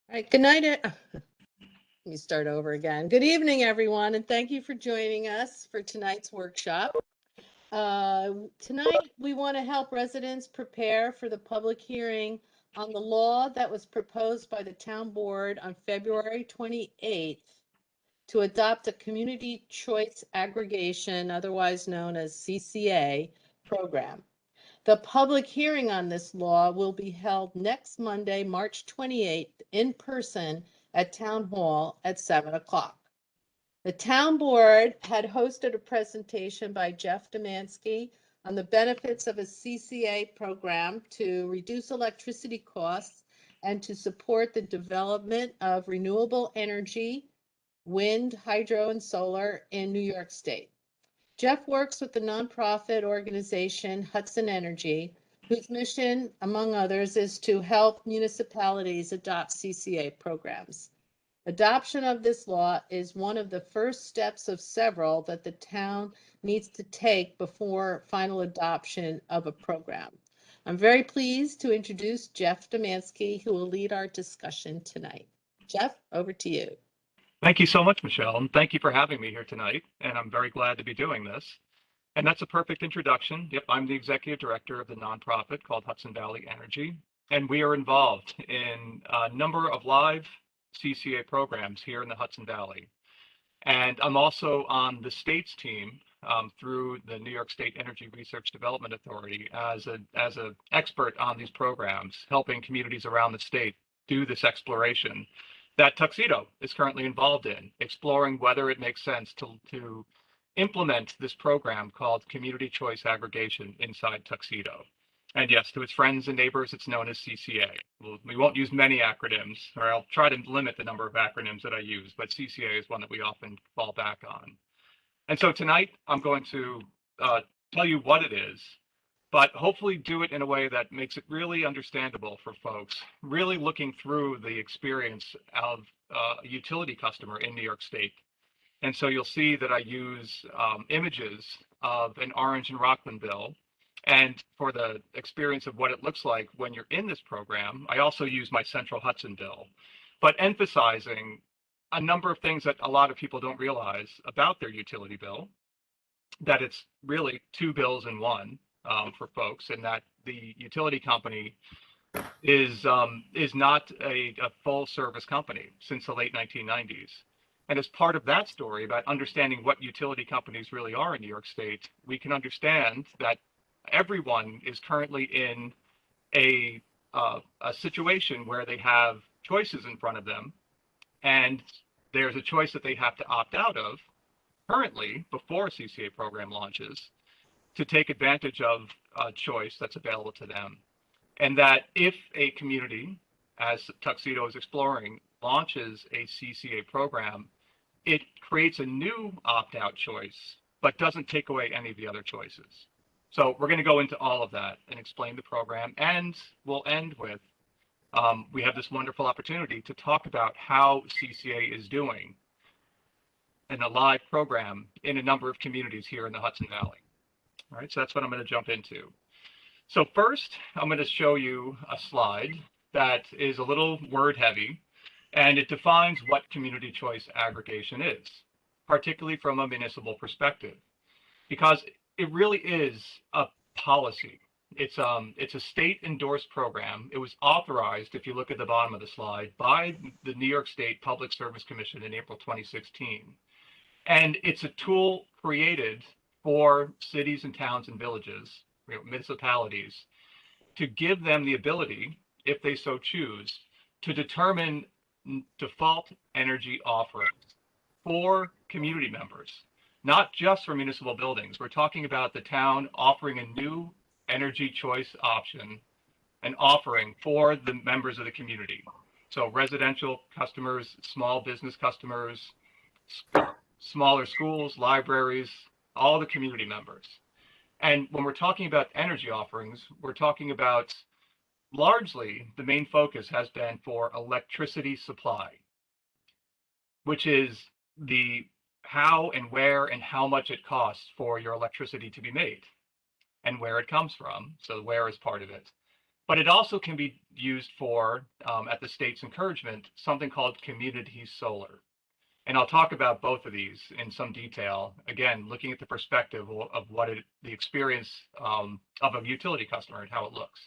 All right, good night. Let me start over again. Good evening, everyone, and thank you for joining us for tonight's workshop. Tonight, we want to help residents prepare for the public hearing on the law that was proposed by the town board on February 28th to adopt a community choice aggregation, otherwise known as CCA, program. The public hearing on this law will be held next Monday, March 28th, in person at Town Hall at 7 o'clock. The town board had hosted a presentation by Jeff Domanski on the benefits of a CCA program to reduce electricity costs and to support the development of renewable energy, wind, hydro, and solar in New York State. Jeff works with the nonprofit organization Hudson Energy, whose mission, among others, is to help municipalities adopt CCA programs. Adoption of this law is one of the first steps of several that the town needs to take before final adoption of a program. I'm very pleased to introduce Jeff Domanski, who will lead our discussion tonight. Jeff, over to you. Thank you so much, Michelle, and thank you for having me here tonight. And I'm very glad to be doing this. And that's a perfect introduction. Yep, I'm the executive director of the nonprofit called Hudson Valley Energy, and we are involved in a number of live CCA programs here in the Hudson Valley. And I'm also on the state's team through the New York State Energy Research Development Authority as an expert on these programs, helping communities around the state do this exploration that Tuxedo is currently involved in, exploring whether it makes sense to implement this program called Community Choice Aggregation inside Tuxedo. And yes, to its friends and neighbors, it's known as CCA. We won't use many acronyms, or I'll try to limit the number of acronyms that I use, but CCA is one that we often fall back on. And so tonight, I'm going to tell you what it is, but hopefully do it in a way that makes it really understandable for folks, really looking through the experience of a utility customer in New York State. And so you'll see that I use images of an Orange and Rockland bill. And for the experience of what it looks like when you're in this program, I also use my Central Hudson bill, but emphasizing a number of things that a lot of people don't realize about their utility bill, that it's really two bills in one. For folks, and that the utility company is not a full service company since the late 1990s. And as part of that story about understanding what utility companies really are in New York State, we can understand that everyone is currently in a situation where they have choices in front of them, and there's a choice that they have to opt out of currently before a CCA program launches, to take advantage of a choice that's available to them. And that if a community, as Tuxedo is exploring, launches a CCA program, it creates a new opt-out choice, but doesn't take away any of the other choices. So we're going to go into all of that and explain the program, and we'll end with, we have this wonderful opportunity to talk about how CCA is doing in a live program in a number of communities here in the Hudson Valley. All right, so that's what I'm going to jump into. So first, I'm going to show you a slide that is a little word heavy, and it defines what community choice aggregation is, particularly from a municipal perspective, because it really is a policy. It's a state endorsed program. It was authorized, if you look at the bottom of the slide, by the New York State Public Service Commission in April 2016. And it's a tool created for cities and towns and villages, municipalities, to give them the ability, if they so choose, to determine default energy offerings for community members, not just for municipal buildings. We're talking about the town offering a new energy choice option, an offering for the members of the community. So residential customers, small business customers, smaller schools, libraries, all the community members. And when we're talking about energy offerings, we're talking about largely the main focus has been for electricity supply, which is the how and where and how much it costs for your electricity to be made and where it comes from. So where is part of it. But it also can be used for, at the state's encouragement, something called community solar. And I'll talk about both of these in some detail. Again, looking at the perspective of the experience of a utility customer and how it looks.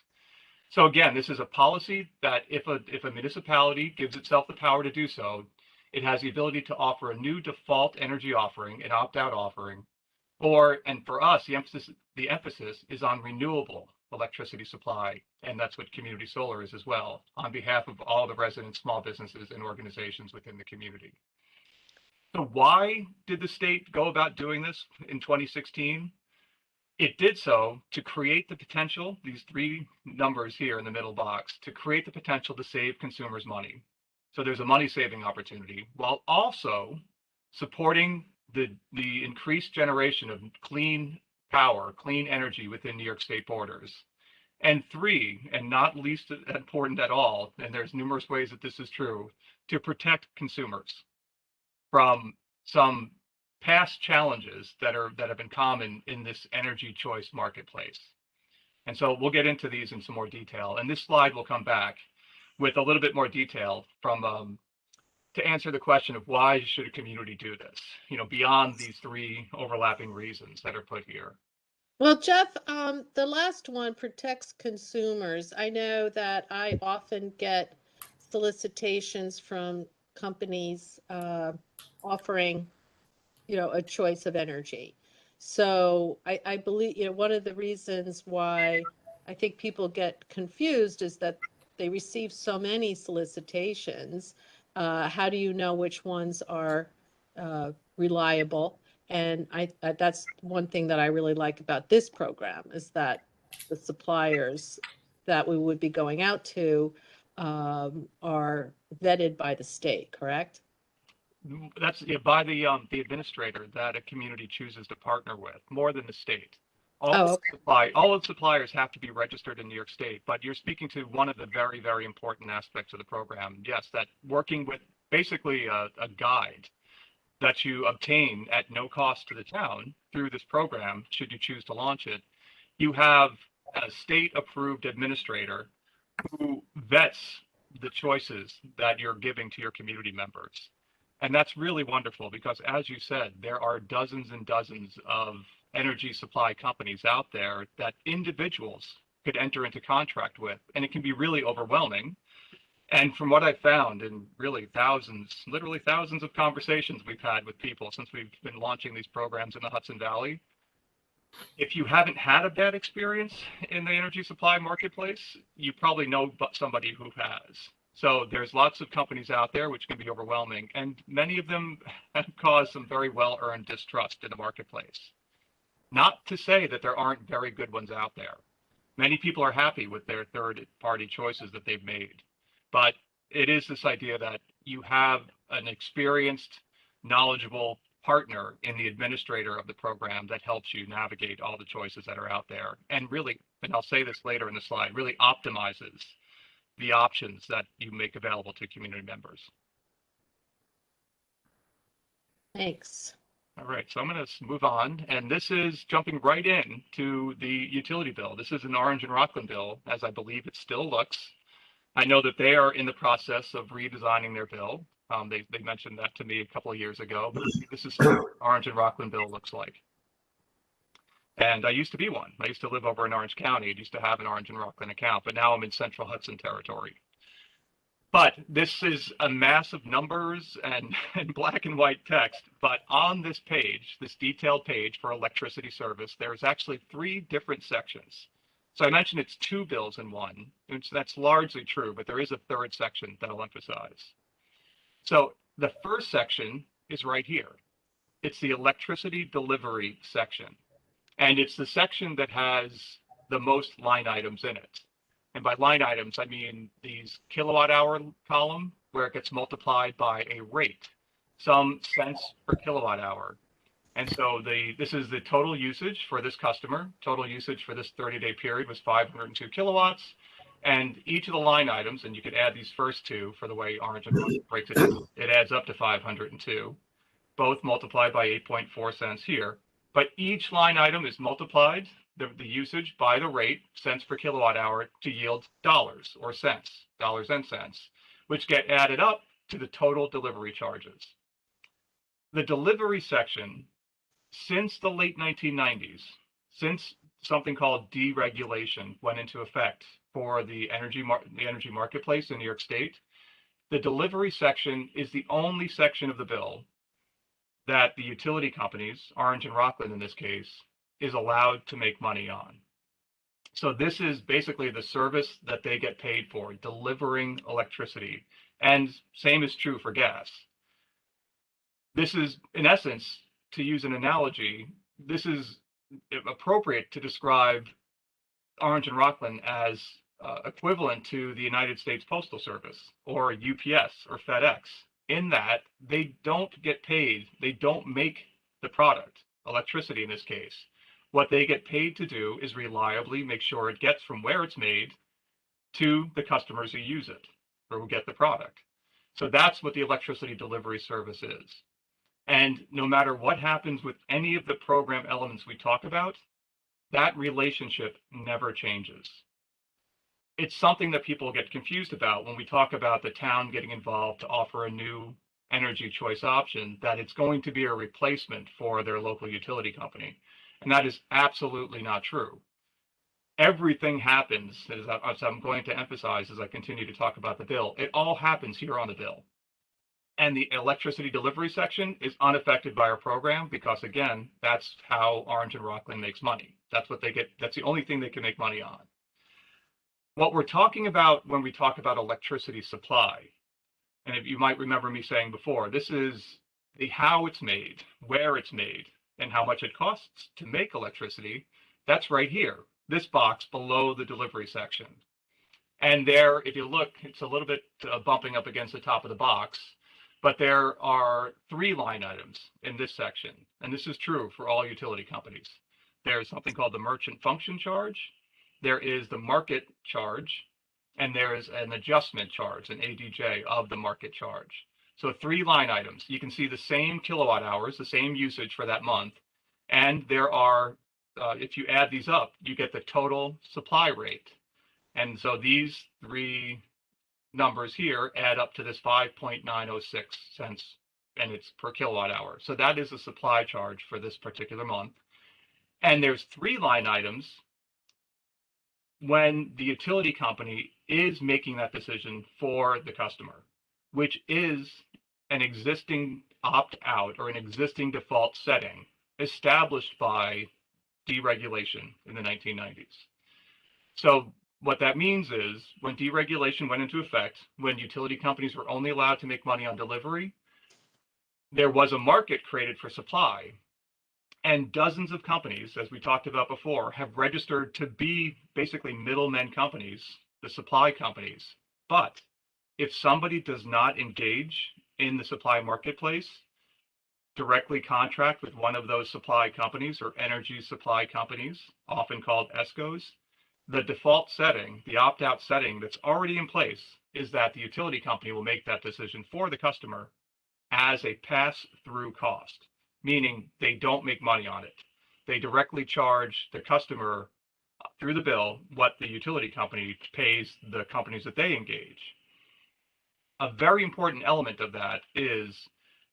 So again, this is a policy that if a municipality gives itself the power to do so, it has the ability to offer a new default energy offering, an opt-out offering, and for us, the emphasis is on renewable electricity supply, and that's what community solar is as well, on behalf of all the residents, small businesses, and organizations within the community. So why did the state go about doing this in 2016? It did so to create the potential, these three numbers here in the middle box, to create the potential to save consumers money. So there's a money saving opportunity, while also supporting the increased generation of clean power, clean energy within New York State borders. And three, and not least important at all, and there's numerous ways that this is true, to protect consumers from some past challenges that have been common in this energy choice marketplace. And so we'll get into these in some more detail. And this slide will come back with a little bit more detail from to answer the question of why should a community do this, beyond these three overlapping reasons that are put here. Well, Jeff, the last one, protects consumers. I know that I often get solicitations from companies offering, a choice of energy. So I believe, one of the reasons why I think people get confused is that they receive so many solicitations. How do you know which ones are reliable? And that's one thing that I really like about this program, is that the suppliers that we would be going out to are vetted by the state, correct? That's by the administrator that a community chooses to partner with, more than the state. Okay. All of the suppliers have to be registered in New York State, but you're speaking to one of the very, very important aspects of the program. Yes, that working with basically a guide that you obtain at no cost to the town through this program, should you choose to launch it, you have a state-approved administrator who vets the choices that you're giving to your community members. And that's really wonderful because, as you said, there are dozens and dozens of energy supply companies out there that individuals could enter into contract with, and it can be really overwhelming. And from what I've found in really literally thousands of conversations we've had with people since we've been launching these programs in the Hudson Valley, if you haven't had a bad experience in the energy supply marketplace, you probably know somebody who has. So there's lots of companies out there which can be overwhelming, and many of them have caused some very well-earned distrust in the marketplace. Not to say that there aren't very good ones out there. Many people are happy with their third-party choices that they've made. But it is this idea that you have an experienced, knowledgeable partner in the administrator of the program that helps you navigate all the choices that are out there. And really, and I'll say this later in the slide, really optimizes the options that you make available to community members. Thanks. All right, so I'm going to move on, and this is jumping right in to the utility bill. This is an Orange and Rockland bill, as I believe it still looks. I know that they are in the process of redesigning their bill. They mentioned that to me a couple of years ago, but this is what Orange and Rockland bill looks like. And I used to be one. I used to live over in Orange County. I used to have an Orange and Rockland account, but now I'm in Central Hudson territory. But this is a mass of numbers and black and white text. But on this page, this detailed page for electricity service, there's actually three different sections. So I mentioned it's two bills in one, which that's largely true, but there is a third section that I'll emphasize. So the first section is right here. It's the electricity delivery section. And it's the section that has the most line items in it. And by line items, I mean these kilowatt hour column where it gets multiplied by a rate, some cents per kilowatt hour. And so this is the total usage for this customer. Total usage for this 30-day period was 502 kilowatts. And each of the line items, and you could add these first two for the way Orange and Rockland breaks it down, it adds up to 502, both multiplied by 8.4 cents here. But each line item is multiplied the usage by the rate, cents per kilowatt hour, to yield dollars or cents, dollars and cents, which get added up to the total delivery charges. The delivery section, since the late 1990s, since something called deregulation went into effect for the energy marketplace in New York State, the delivery section is the only section of the bill that the utility companies, Orange and Rockland in this case, is allowed to make money on. So this is basically the service that they get paid for, delivering electricity. And same is true for gas. This is, in essence, to use an analogy, this is appropriate to describe Orange and Rockland as equivalent to the United States Postal Service or UPS or FedEx, in that they don't get paid, they don't make the product, electricity in this case. What they get paid to do is reliably make sure it gets from where it's made to the customers who use it or who get the product. So that's what the electricity delivery service is. And no matter what happens with any of the program elements we talk about, that relationship never changes. It's something that people get confused about when we talk about the town getting involved to offer a new energy choice option, that it's going to be a replacement for their local utility company. And that is absolutely not true. Everything happens, as I'm going to emphasize as I continue to talk about the bill, it all happens here on the bill. And the electricity delivery section is unaffected by our program because, again, that's how Orange and Rockland makes money. That's what they get. That's the only thing they can make money on. What we're talking about when we talk about electricity supply, and if you might remember me saying before, this is the how it's made, where it's made, and how much it costs to make electricity. That's right here, this box below the delivery section. And there, if you look, it's a little bit bumping up against the top of the box, but there are 3 line items in this section. And this is true for all utility companies. There's something called the merchant function charge. There is the market charge, and there is an adjustment charge, an ADJ of the market charge. So 3 line items. You can see the same kilowatt hours, the same usage for that month. And there are, if you add these up, you get the total supply rate. And so these 3 numbers here add up to this 5.906 cents, and it's per kilowatt hour. So that is the supply charge for this particular month. And there's 3 line items when the utility company is making that decision for the customer, which is an existing opt-out or an existing default setting established by deregulation in the 1990s. So what that means is when deregulation went into effect, when utility companies were only allowed to make money on delivery, there was a market created for supply. And dozens of companies, as we talked about before, have registered to be basically middlemen companies, the supply companies. But if somebody does not engage in the supply marketplace, directly contract with one of those supply companies or energy supply companies, often called ESCOs, the default setting, the opt-out setting that's already in place is that the utility company will make that decision for the customer as a pass-through cost, meaning they don't make money on it. They directly charge the customer through the bill what the utility company pays the companies that they engage. A very important element of that is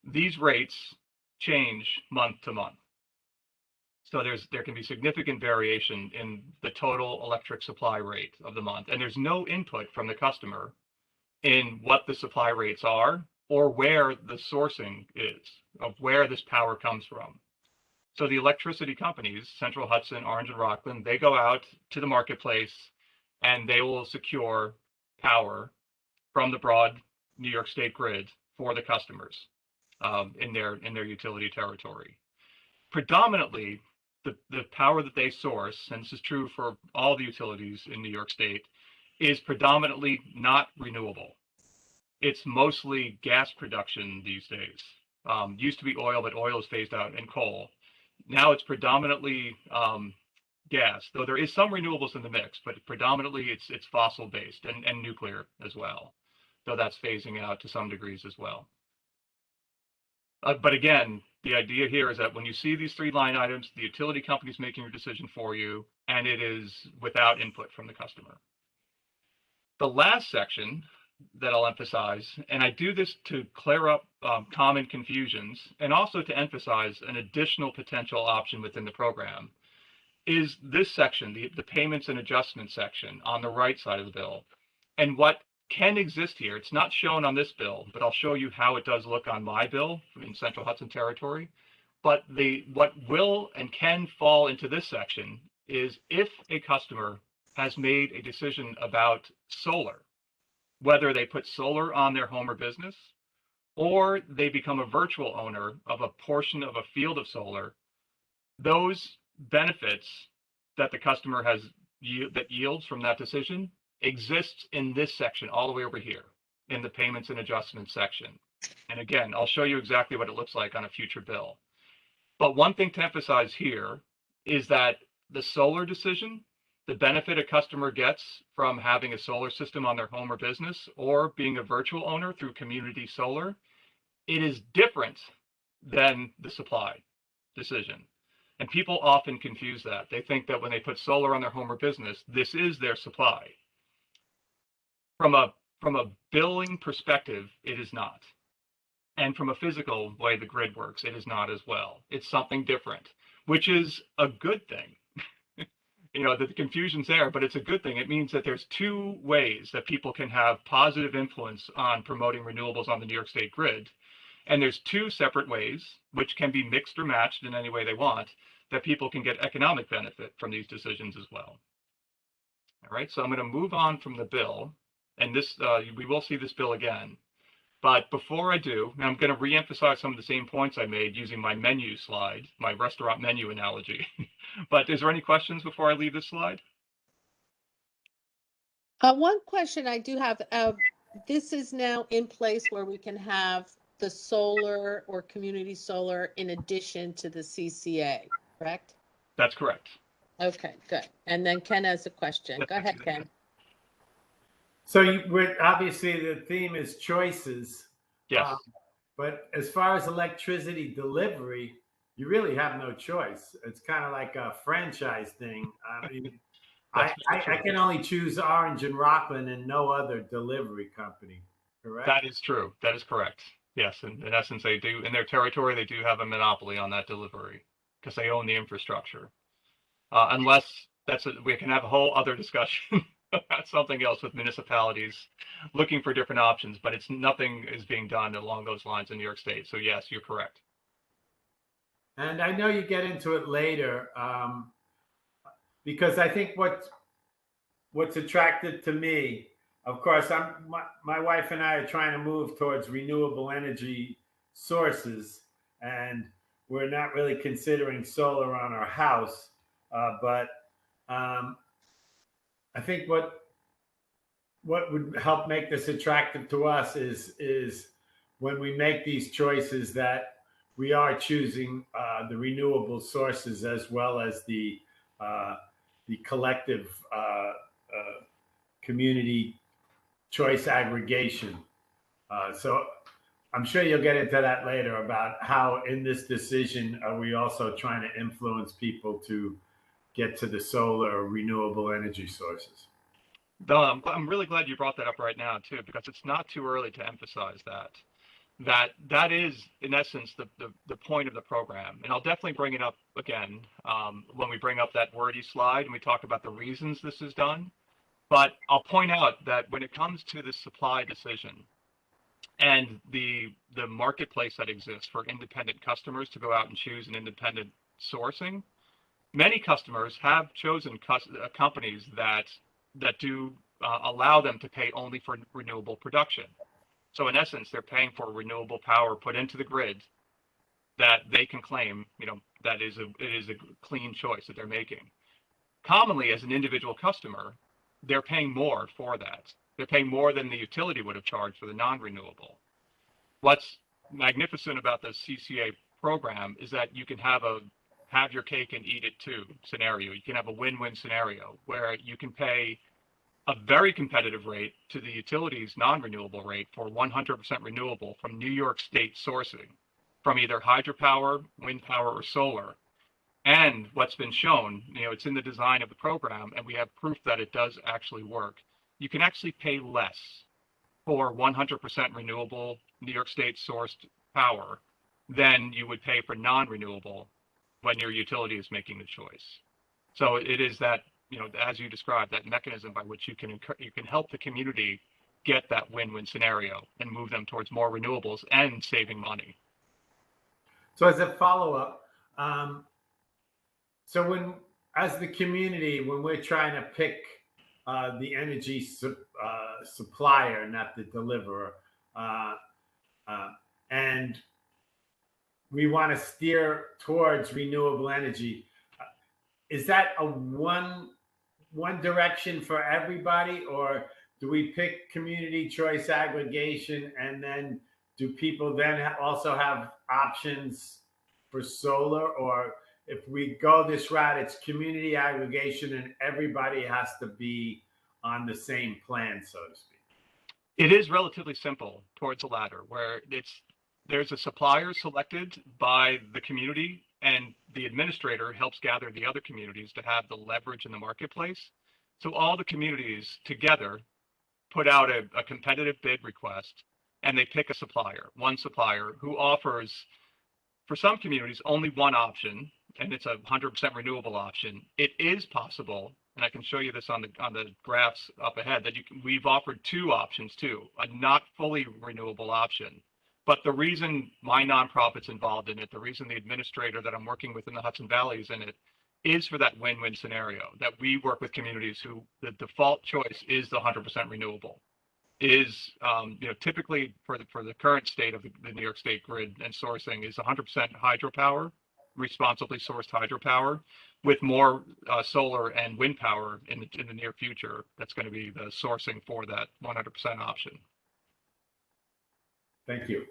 these rates change month to month. So there can be significant variation in the total electric supply rate of the month, and there's no input from the customer in what the supply rates are or where the sourcing is of where this power comes from. So the electricity companies, Central Hudson, Orange and Rockland, they go out to the marketplace and they will secure power from the broad New York State grid for the customers in their utility territory. Predominantly, the power that they source, and this is true for all the utilities in New York State, is predominantly not renewable. It's mostly gas production these days. Used to be oil, but oil is phased out, and coal. Now it's predominantly gas, though there is some renewables in the mix, but predominantly it's fossil based and nuclear as well, though that's phasing out to some degrees as well. But again, The idea here is that when you see these three line items, the utility company is making your decision for you, and it is without input from the customer. The last section that I'll emphasize, and I do this to clear up common confusions and also to emphasize an additional potential option within the program, is this section, the payments and adjustments section on the right side of the bill. And what can exist here, it's not shown on this bill, but I'll show you how it does look on my bill in Central Hudson Territory. But what will and can fall into this section is if a customer has made a decision about solar, whether they put solar on their home or business, or they become a virtual owner of a portion of a field of solar, those benefits that the customer has that yields from that decision exists in this section all the way over here in the payments and adjustments section. And again, I'll show you exactly what it looks like on a future bill. But one thing to emphasize here is that the solar decision, the benefit a customer gets from having a solar system on their home or business or being a virtual owner through community solar, it is different than the supply decision. And people often confuse that. They think that when they put solar on their home or business, this is their supply. From a billing perspective, it is not. And from a physical way the grid works, it is not as well. It's something different, which is a good thing. You know, the confusion's there, but it's a good thing. It means that there's two ways that people can have positive influence on promoting renewables on the New York State grid. And there's two separate ways, which can be mixed or matched in any way they want, that people can get economic benefit from these decisions as well. All right, so I'm going to move on from the bill, and this we will see this bill again. But before I do, I'm going to reemphasize some of the same points I made using my menu slide, my restaurant menu analogy. But is there any questions before I leave this slide? One question I do have, this is now in place where we can have the solar or community solar in addition to the CCA, correct? That's correct. Okay, good. And then Ken has a question. Yep, Go ahead, Ken. So obviously the theme is choices. Yes. But as far as electricity delivery, you really have no choice. It's kind of like a franchise thing. I mean, I can only choose Orange and Rockland and no other delivery company, correct? That is true. That is correct. Yes, in essence, they do, in their territory, they do have a monopoly on that delivery because they own the infrastructure. Unless we can have a whole other discussion about something else with municipalities looking for different options, but nothing is being done along those lines in New York State. So yes, you're correct. And I know you get into it later, because I think what's attractive to me, of course, my wife and I are trying to move towards renewable energy sources, and we're not really considering solar on our house. But I think what would help make this attractive to us is when we make these choices that we are choosing the renewable sources as well as the collective community choice aggregation. So I'm sure you'll get into that later about how in this decision are we also trying to influence people to get to the solar or renewable energy sources. No, I'm really glad you brought that up right now too, because it's not too early to emphasize that is in essence the point of the program. And I'll definitely bring it up again when we bring up that wordy slide and we talk about the reasons this is done. But I'll point out that when it comes to the supply decision and the marketplace that exists for independent customers to go out and choose an independent sourcing, many customers have chosen companies that do allow them to pay only for renewable production. So in essence, they're paying for renewable power put into the grid that they can claim, that it is a clean choice that they're making. Commonly, as an individual customer, they're paying more for that. They're paying more than the utility would have charged for the non-renewable. What's magnificent about the CCA program is that you can have your cake and eat it too scenario. You can have a win-win scenario where you can pay a very competitive rate to the utilities non-renewable rate for 100% renewable from New York State sourcing from either hydropower, wind power, or solar. And what's been shown, it's in the design of the program, and we have proof that it does actually work. You can actually pay less for 100% renewable New York State sourced power than you would pay for non-renewable when your utility is making the choice. So it is that, as you described, that mechanism by which you can help the community get that win-win scenario and move them towards more renewables and saving money. So as a follow-up, so as the community, when we're trying to pick the energy supplier, not the deliverer, and we want to steer towards renewable energy, is that a one direction for everybody, or do we pick community choice aggregation, and then do people then also have options for solar? Or if we go this route, it's community aggregation and everybody has to be on the same plan, so to speak? It is relatively simple towards the latter, where there's a supplier selected by the community, and the administrator helps gather the other communities to have the leverage in the marketplace. So all the communities together put out a competitive bid request, and they pick a supplier, one supplier who offers, for some communities, only one option, and it's a 100% renewable option. It is possible, and I can show you this on the graphs up ahead, that we've offered two options too, a not fully renewable option. But the reason my nonprofit's involved in it, the reason the administrator that I'm working with in the Hudson Valley is in it, is for that win-win scenario, that we work with communities who the default choice is the 100% renewable. Is typically for the current state of the New York State grid and sourcing is 100% hydropower, responsibly sourced hydropower, with more solar and wind power in the near future. That's going to be the sourcing for that 100% option. Thank you.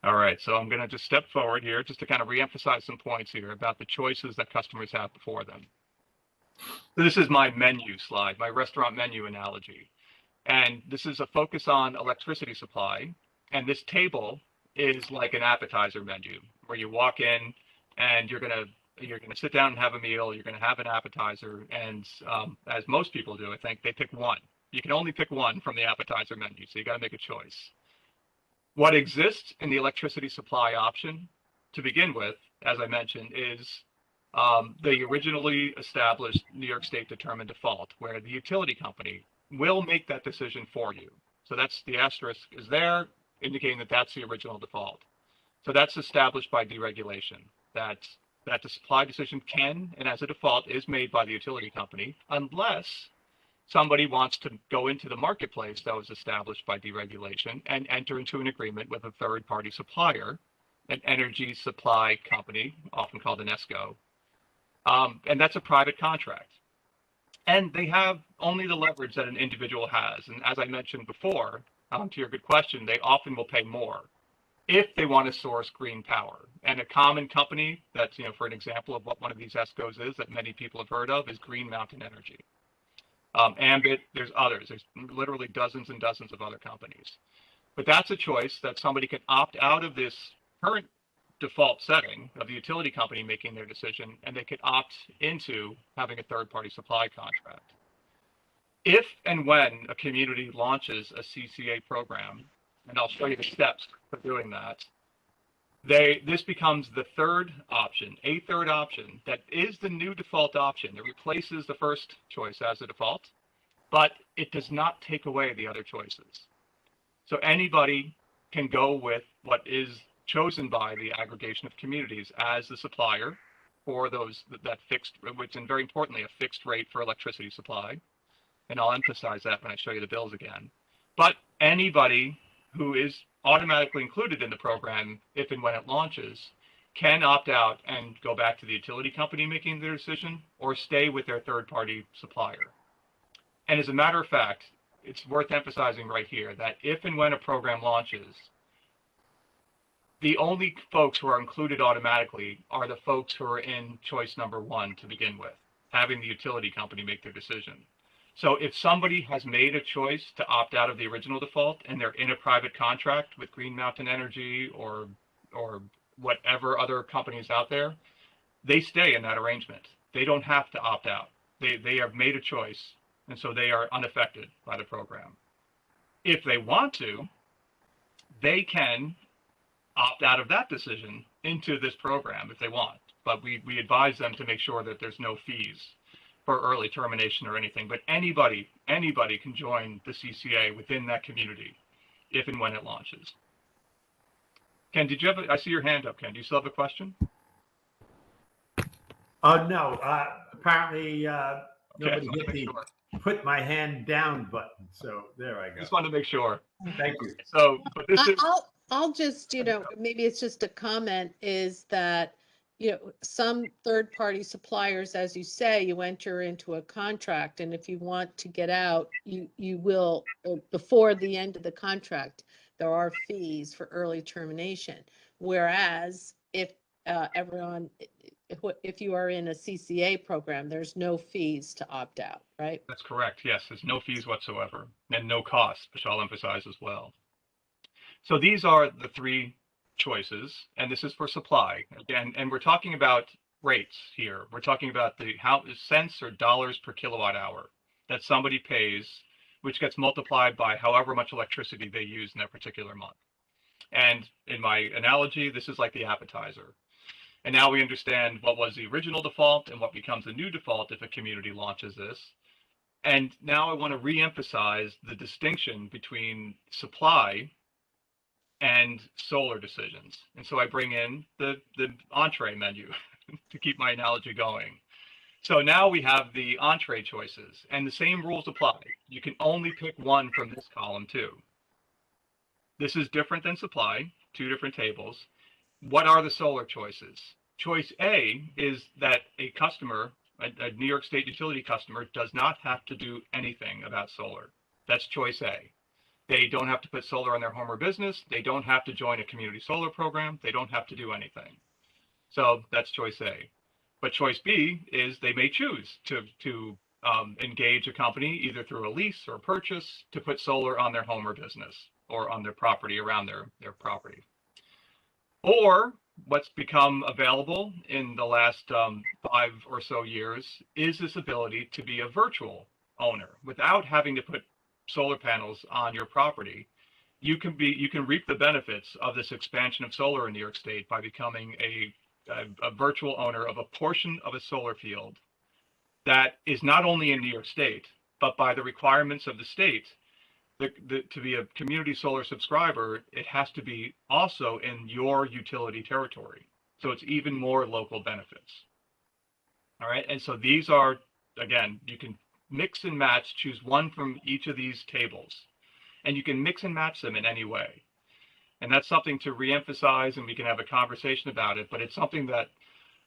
All right, so I'm going to just step forward here just to kind of reemphasize some points here about the choices that customers have before them. So this is my menu slide, my restaurant menu analogy. And this is a focus on electricity supply. And this table is like an appetizer menu where you walk in and you're gonna sit down and have a meal. You're gonna have an appetizer, and as most people do, I think they pick one. You can only pick one from the appetizer menu, so you got to make a choice. What exists in the electricity supply option to begin with, as I mentioned, is the originally established New York State determined default, where the utility company will make that decision for you. So that's the asterisk is there, indicating that that's the original default. So that's established by deregulation, that the supply decision can, and as a default, is made by the utility company, unless somebody wants to go into the marketplace that was established by deregulation and enter into an agreement with a third-party supplier, an energy supply company, often called an ESCO. And that's a private contract. And they have only the leverage that an individual has. And as I mentioned before, to your good question, they often will pay more if they want to source green power. And a common company that's, for an example of what one of these ESCOs is that many people have heard of is Green Mountain Energy. Ambit, there's others. There's literally dozens and dozens of other companies. But that's a choice that somebody can opt out of this current default setting of the utility company making their decision, and they could opt into having a third-party supply contract. If and when a community launches a CCA program, and I'll show you the steps for doing that, this becomes the third option, a third option that is the new default option. It replaces the first choice as a default, but it does not take away the other choices. So anybody can go with what is chosen by the aggregation of communities as the supplier for that fixed, which, and very importantly, a fixed rate for electricity supply. And I'll emphasize that when I show you the bills again. But anybody who is automatically included in the program, if and when it launches, can opt out and go back to the utility company making their decision or stay with their third-party supplier. And as a matter of fact, it's worth emphasizing right here that if and when a program launches, the only folks who are included automatically are the folks who are in choice number one to begin with, having the utility company make their decision. So if somebody has made a choice to opt out of the original default and they're in a private contract with Green Mountain Energy or or whatever other companies out there, they stay in that arrangement. They don't have to opt out. They have made a choice, and so they are unaffected by the program. If they want to, they can opt out of that decision into this program if they want. But we advise them to make sure that there's no fees for early termination or anything. But anybody can join the CCA within that community if and when it launches. Ken, did you have I see your hand up, Ken. Do you still have a question? No. Apparently, Okay, nobody hit the sure. put my hand down button. So there I go. Just wanted to make sure. Thank you. So, but this is I'll just, maybe it's just a comment is that, some third-party suppliers, as you say, you enter into a contract, and if you want to get out, you will, before the end of the contract, there are fees for early termination. Whereas if if you are in a CCA program, there's no fees to opt out, right? That's correct. Yes, there's no fees whatsoever and no cost, which I'll emphasize as well. So these are the three choices, and this is for supply. Again, and we're talking about rates here. We're talking about the cents or dollars per kilowatt hour that somebody pays, which gets multiplied by however much electricity they use in that particular month. And in my analogy, this is like the appetizer. And now we understand what was the original default and what becomes the new default if a community launches this. And now I want to reemphasize the distinction between supply and solar decisions. And so I bring in the entree menu to keep my analogy going. So now we have the entree choices, and the same rules apply. You can only pick one from this column too. This is different than supply, two different tables. What are the solar choices? Choice A is that a customer, a New York State utility customer, does not have to do anything about solar. That's choice A. They don't have to put solar on their home or business. They don't have to join a community solar program. They don't have to do anything. So that's choice A. But choice B is they may choose to engage a company either through a lease or a purchase to put solar on their home or business or on their property around their property. Or what's become available in the last 5 or so years is this ability to be a virtual owner without having to put solar panels on your property. You can reap the benefits of this expansion of solar in New York State by becoming a virtual owner of a portion of a solar field that is not only in New York State, but by the requirements of the state, to be a community solar subscriber, it has to be also in your utility territory. So it's even more local benefits. All right, and so these are, again, you can mix and match, choose one from each of these tables, and you can mix and match them in any way. And that's something to reemphasize, and we can have a conversation about it, but it's something that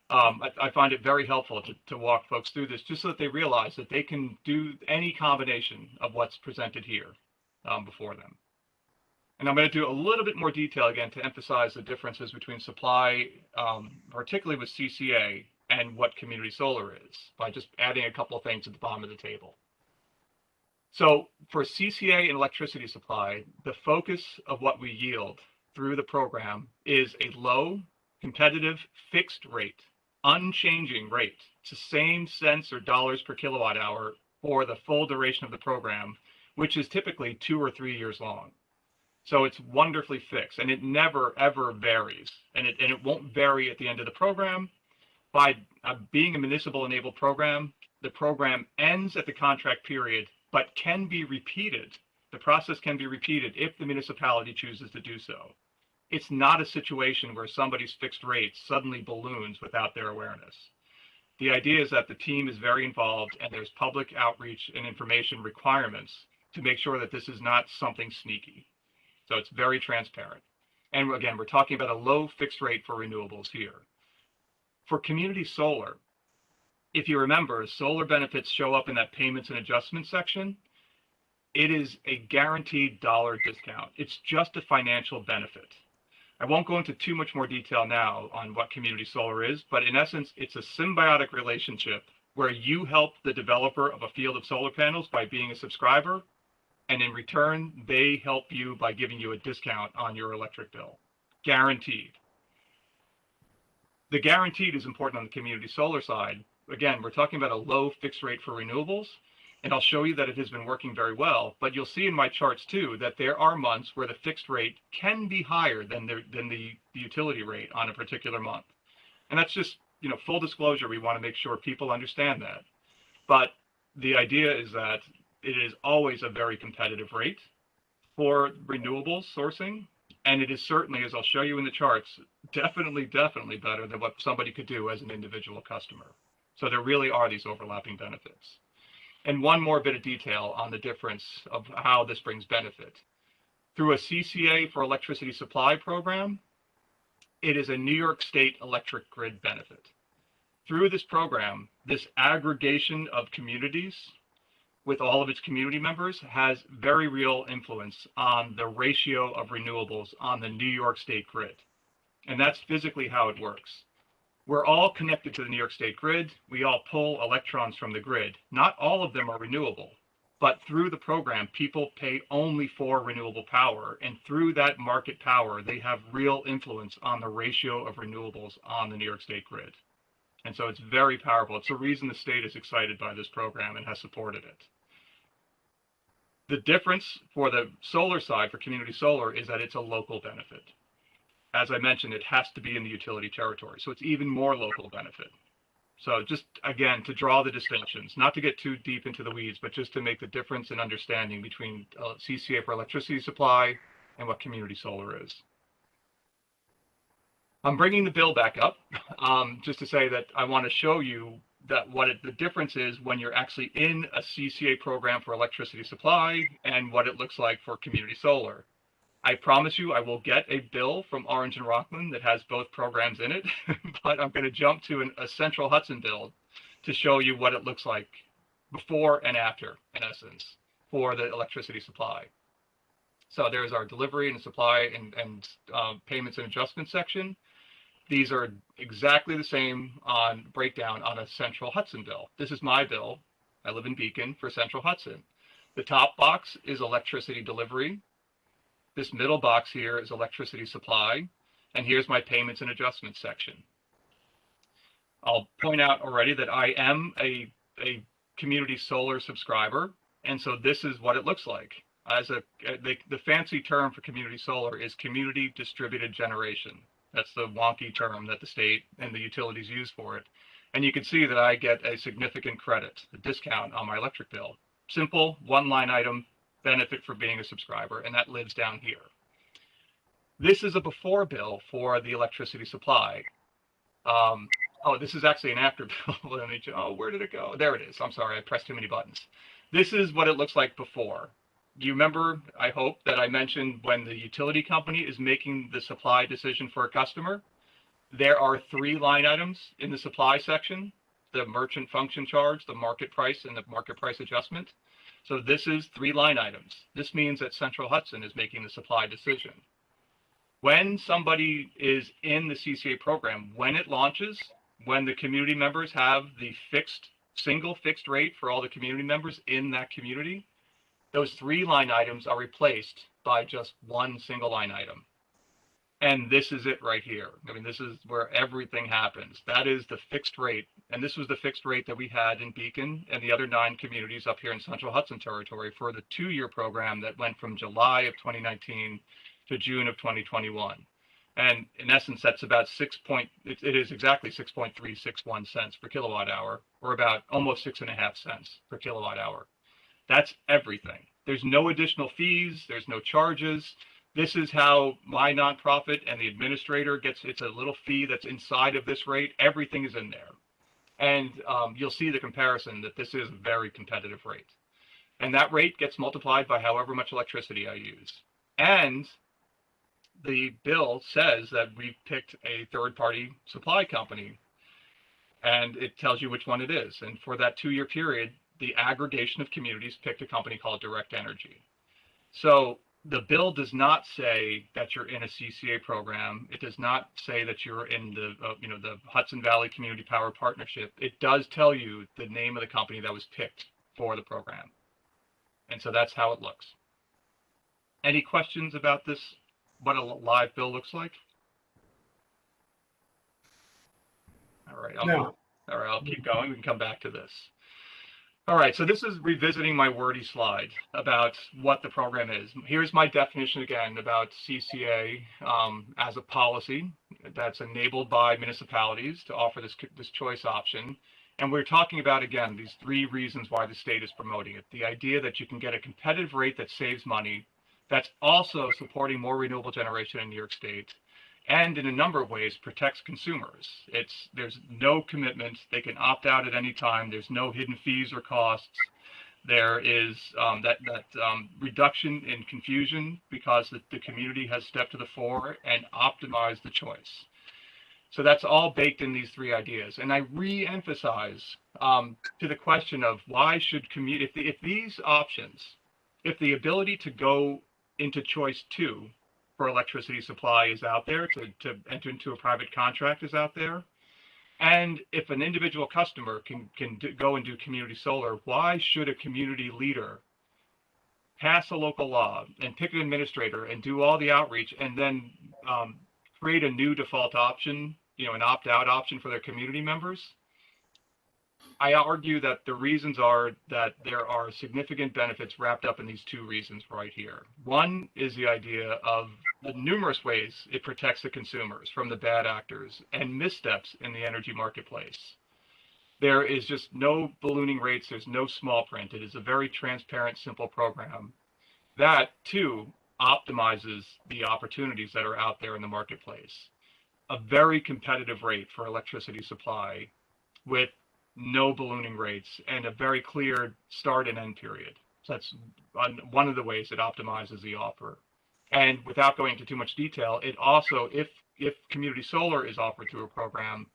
I find it very helpful to walk folks through this, just so that they realize that they can do any combination of what's presented here before them. And I'm going to do a little bit more detail again to emphasize the differences between supply, particularly with CCA, and what community solar is, by just adding a couple of things at the bottom of the table. So for CCA and electricity supply, the focus of what we yield through the program is a low, competitive, fixed rate, unchanging rate. It's the same cents or dollars per kilowatt hour for the full duration of the program, which is typically 2 or 3 years long. So it's wonderfully fixed, and it never, ever varies. And it won't vary at the end of the program. By being a municipal enabled program, the program ends at the contract period, but can be repeated. The process can be repeated if the municipality chooses to do so. It's not a situation where somebody's fixed rate suddenly balloons without their awareness. The idea is that the team is very involved, and there's public outreach and information requirements to make sure that this is not something sneaky. So it's very transparent. And again, we're talking about a low fixed rate for renewables here. For community solar, if you remember, solar benefits show up in that payments and adjustments section. It is a guaranteed dollar discount. It's just a financial benefit. I won't go into too much more detail now on what community solar is, but in essence, it's a symbiotic relationship where you help the developer of a field of solar panels by being a subscriber, and in return, they help you by giving you a discount on your electric bill, guaranteed. The guaranteed is important on the community solar side. Again, we're talking about a low fixed rate for renewables, and I'll show you that it has been working very well. But you'll see in my charts too that there are months where the fixed rate can be higher than the utility rate on a particular month. And that's just, full disclosure. We want to make sure people understand that. But the idea is that it is always a very competitive rate for renewables sourcing. And it is certainly, as I'll show you in the charts, definitely better than what somebody could do as an individual customer. So there really are these overlapping benefits. And one more bit of detail on the difference of how this brings benefit. Through a CCA for electricity supply program, it is a New York State electric grid benefit. Through this program, this aggregation of communities with all of its community members has very real influence on the ratio of renewables on the New York State grid. And that's physically how it works. We're all connected to the New York State grid. We all pull electrons from the grid. Not all of them are renewable, but through the program, people pay only for renewable power. And through that market power, they have real influence on the ratio of renewables on the New York State grid. And so it's very powerful. It's the reason the state is excited by this program and has supported it. The difference for the solar side, for community solar, is that it's a local benefit. As I mentioned, it has to be in the utility territory. So it's even more local benefit. So just, again, to draw the distinctions, not to get too deep into the weeds, but just to make the difference in understanding between CCA for electricity supply and what community solar is. I'm bringing the bill back up just to say that I want to show you that the difference is when you're actually in a CCA program for electricity supply and what it looks like for community solar. I promise you I will get a bill from Orange and Rockland that has both programs in it, but I'm going to jump to a Central Hudson bill to show you what it looks like before and after, in essence, for the electricity supply. So there's our delivery and supply and payments and adjustments section. These are exactly the same on breakdown on a Central Hudson bill. This is my bill. I live in Beacon for Central Hudson. The top box is electricity delivery. This middle box here is electricity supply. And here's my payments and adjustments section. I'll point out already that I am a community solar subscriber. And so this is what it looks like. The fancy term for community solar is community distributed generation. That's the wonky term that the state and the utilities use for it. And you can see that I get a significant credit, a discount on my electric bill. Simple, one line item benefit for being a subscriber, and that lives down here. This is a before bill for the electricity supply. Oh, this is actually an after bill. Oh, where did it go? There it is. I'm sorry, I pressed too many buttons. This is what it looks like before. You remember, I hope, that I mentioned when the utility company is making the supply decision for a customer, there are 3 line items in the supply section: the merchant function charge, the market price, and the market price adjustment. So this is 3 line items. This means that Central Hudson is making the supply decision. When somebody is in the CCA program, when it launches, when the community members have the single fixed rate for all the community members in that community, those 3 line items are replaced by just 1 single line item. And this is it right here. I mean, this is where everything happens. That is the fixed rate. And this was the fixed rate that we had in Beacon and the other 9 communities up here in Central Hudson territory for the 2-year program that went from July of 2019 to June of 2021. And in essence, that's about it is exactly 6.361 cents per kilowatt hour, or about almost 6.5 cents per kilowatt hour. That's everything. There's no additional fees. There's no charges. This is how my nonprofit and the administrator it's a little fee that's inside of this rate. Everything is in there. And you'll see the comparison that this is a very competitive rate. And that rate gets multiplied by however much electricity I use. And the bill says that we've picked a third-party supply company, and it tells you which one it is. And for that 2-year period, the aggregation of communities picked a company called Direct Energy. So the bill does not say that you're in a CCA program. It does not say that you're in the Hudson Valley Community Power Partnership. It does tell you the name of the company that was picked for the program. And so that's how it looks. Any questions about this, what a live bill looks like? right. No. All right, I'll keep going. We can come back to this. All right, so this is revisiting my wordy slide about what the program is. Here's my definition again about CCA as a policy that's enabled by municipalities to offer this choice option. And we're talking about, again, these 3 reasons why the state is promoting it. The idea that you can get a competitive rate that saves money, that's also supporting more renewable generation in New York State, and in a number of ways protects consumers. There's no commitment. They can opt out at any time. There's no hidden fees or costs. There is that reduction in confusion because the community has stepped to the fore and optimized the choice. So that's all baked in these 3 ideas. And I re-emphasize to the question of why should if these options, if the ability to go into choice 2 for electricity supply is out there, to enter into a private contract is out there, and if an individual customer can go and do community solar, why should a community leader pass a local law and pick an administrator and do all the outreach and then create a new default option, an opt-out option for their community members? I argue that the reasons are that there are significant benefits wrapped up in these 2 reasons right here. One is the idea of the numerous ways it protects the consumers from the bad actors and missteps in the energy marketplace. There is just no ballooning rates. There's no small print. It is a very transparent, simple program that, too, optimizes the opportunities that are out there in the marketplace. A very competitive rate for electricity supply with no ballooning rates and a very clear start and end period. So that's one of the ways it optimizes the offer. And without going into too much detail, it also, if community solar is offered through a program,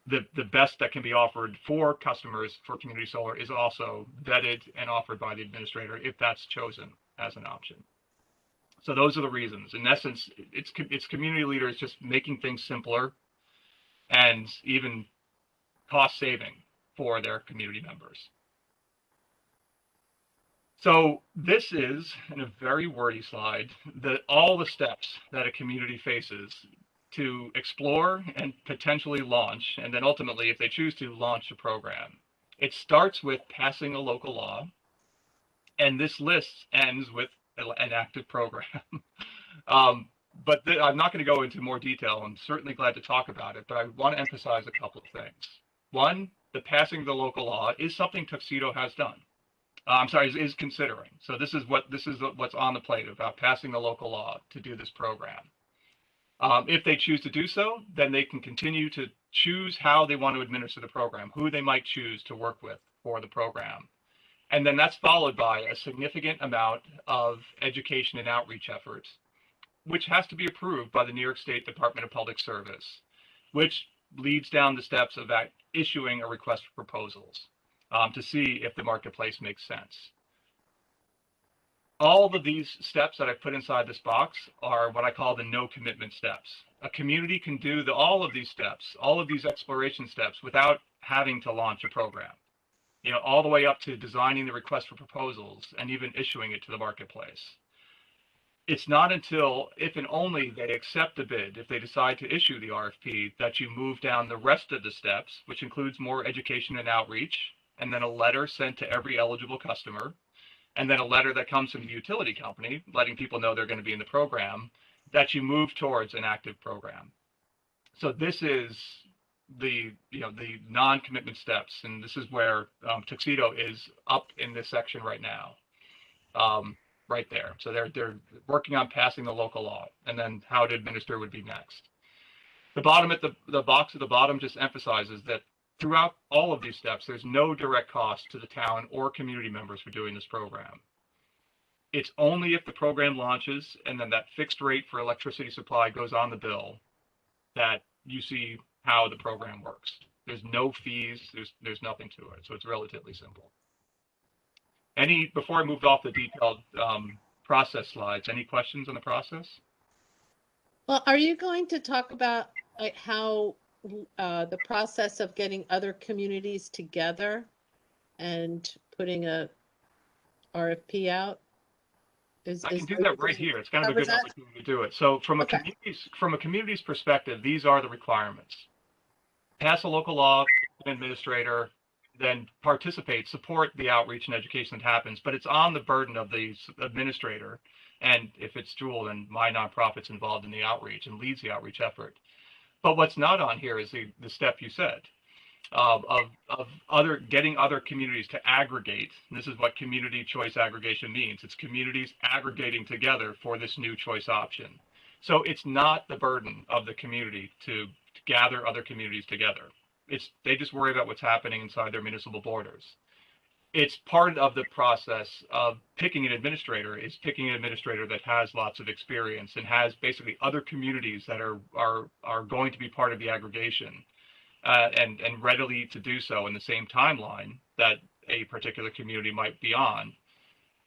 the best that can be offered for customers for community solar is also vetted and offered by the administrator if that's chosen as an option. So those are the reasons. In essence, it's community leaders just making things simpler and even cost saving for their community members. So this is, in a very wordy slide, all the steps that a community faces to explore and potentially launch, and then ultimately, if they choose to, launch a program. It starts with passing a local law, and this list ends with an active program. But I'm not going to go into more detail. I'm certainly glad to talk about it, but I want to emphasize a couple of things. One, the passing of the local law is something Tuxedo has done. Is considering. So this is what's on the plate about passing the local law to do this program. If they choose to do so, then they can continue to choose how they want to administer the program, who they might choose to work with for the program. And then that's followed by a significant amount of education and outreach efforts, which has to be approved by the New York State Department of Public Service, which leads down the steps of that issuing a request for proposals to see if the marketplace makes sense. All of these steps that I put inside this box are what I call the no commitment steps. A community can do all of these steps, all of these exploration steps without having to launch a program, all the way up to designing the request for proposals and even issuing it to the marketplace. It's not until, if and only they accept the bid, if they decide to issue the RFP, that you move down the rest of the steps, which includes more education and outreach, and then a letter sent to every eligible customer, and then a letter that comes from the utility company letting people know they're going to be in the program, that you move towards an active program. So this is the non-commitment steps, and this is where Tuxedo is up in this section right now, right there. So they're working on passing the local law, and then how to administer would be next. The bottom at the box at the bottom just emphasizes that throughout all of these steps, there's no direct cost to the town or community members for doing this program. It's only if the program launches and then that fixed rate for electricity supply goes on the bill that you see how the program works. There's no fees, there's nothing to it. So it's relatively simple. Before I moved off the detailed process slides, any questions on the process? Well, are you going to talk about how the process of getting other communities together and putting a RFP out? I can do that right here. It's kind of a good opportunity to do it. So from a community's perspective, these are the requirements. pass a local law, an administrator, then participate, support the outreach and education that happens, but it's on the burden of the administrator. And if it's Jewel, then my nonprofit's involved in the outreach and leads the outreach effort. But what's not on here is the step you said, of getting other communities to aggregate. And this is what community choice aggregation means. It's communities aggregating together for this new choice option. So it's not the burden of the community to gather other communities together. They just worry about what's happening inside their municipal borders. It's part of the process of picking an administrator is picking an administrator that has lots of experience and has basically other communities that are going to be part of the aggregation, and readily to do so in the same timeline that a particular community might be on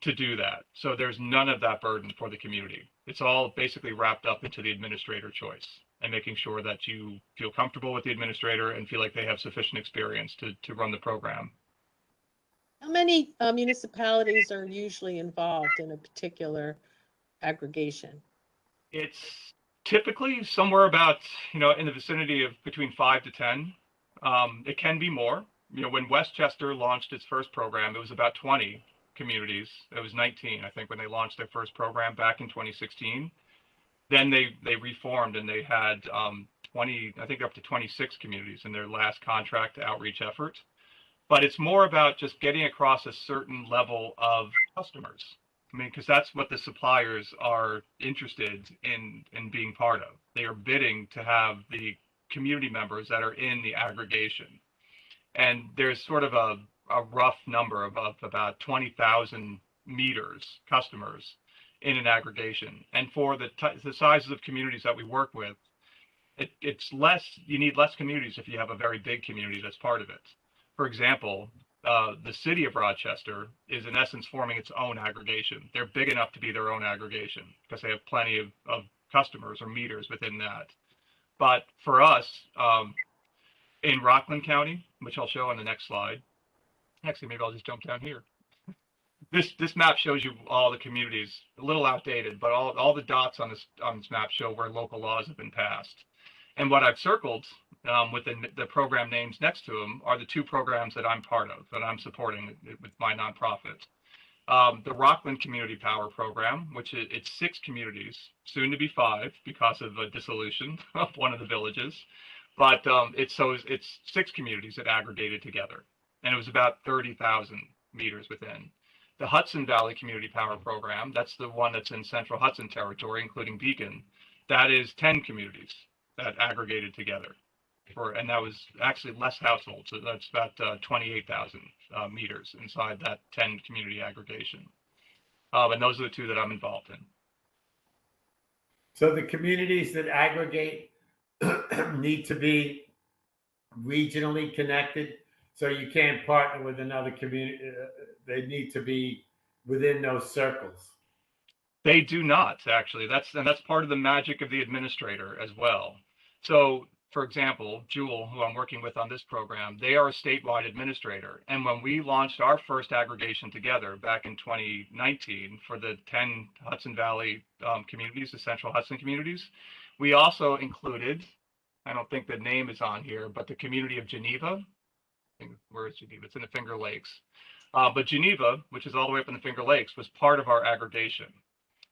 to do that. So there's none of that burden for the community. It's all basically wrapped up into the administrator choice and making sure that you feel comfortable with the administrator and feel like they have sufficient experience to run the program. How many municipalities are usually involved in a particular aggregation? It's typically somewhere about, in the vicinity of between 5 to 10. It can be more. When Westchester launched its first program, it was about 20 communities. It was 19, I think, when they launched their first program back in 2016. Then they reformed and they had 20, I think up to 26 communities in their last contract outreach effort. But it's more about just getting across a certain level of customers. I mean, because that's what the suppliers are interested in being part of. They are bidding to have the community members that are in the aggregation. And there's sort of a rough number of about 20,000 meters, customers in an aggregation. And for the sizes of communities that we work with, it's less, you need less communities if you have a very big community that's part of it. For example, the city of Rochester is in essence forming its own aggregation. They're big enough to be their own aggregation because they have plenty of customers or meters within that. But for us, in Rockland County, which I'll show on the next slide, actually, maybe I'll just jump down here. This map shows you all the communities, a little outdated, but all the dots on this map show where local laws have been passed. And what I've circled with the program names next to them are the two programs that I'm part of, that I'm supporting with my nonprofit. The Rockland Community Power Program, which it's 6 communities, soon to be 5 because of a dissolution of one of the villages. But it's 6 communities that aggregated together, and it was about 30,000 meters within. The Hudson Valley Community Power Program, that's the one that's in Central Hudson Territory, including Beacon. That is 10 communities that aggregated together, and that was actually less households. So that's about 28,000 meters inside that 10 community aggregation. And those are the 2 that I'm involved in. So the communities that aggregate need to be regionally connected. So you can't partner with another community. They need to be within those circles. They do not, actually. That's part of the magic of the administrator as well. So, for example, Jewel, who I'm working with on this program, they are a statewide administrator. And when we launched our first aggregation together back in 2019 for the 10 Hudson Valley communities, the Central Hudson communities, we also included, I don't think the name is on here, but the community of Geneva. Where is Geneva? It's in the Finger Lakes. But Geneva, which is all the way up in the Finger Lakes, was part of our aggregation.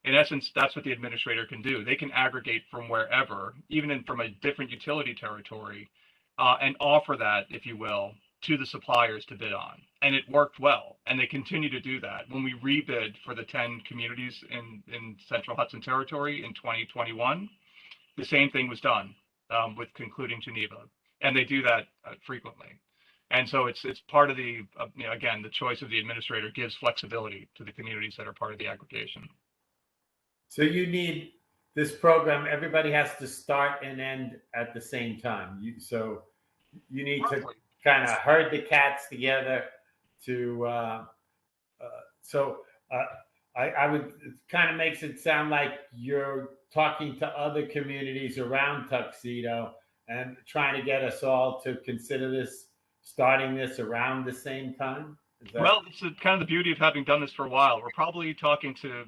In essence, that's what the administrator can do. They can aggregate from wherever, even from a different utility territory, and offer that, if you will, to the suppliers to bid on. And it worked well, and they continue to do that. When we rebid for the 10 communities in Central Hudson Territory in 2021, the same thing was done with concluding Geneva, and they do that frequently. And so it's part of the, again, the choice of the administrator gives flexibility to the communities that are part of the aggregation. So you need this program, everybody has to start and end at the same time. So you need to kind of herd the cats together to, I would, it kind of makes it sound like you're talking to other communities around Tuxedo and trying to get us all to consider starting this around the same time. Well, it's kind of the beauty of having done this for a while. We're probably talking to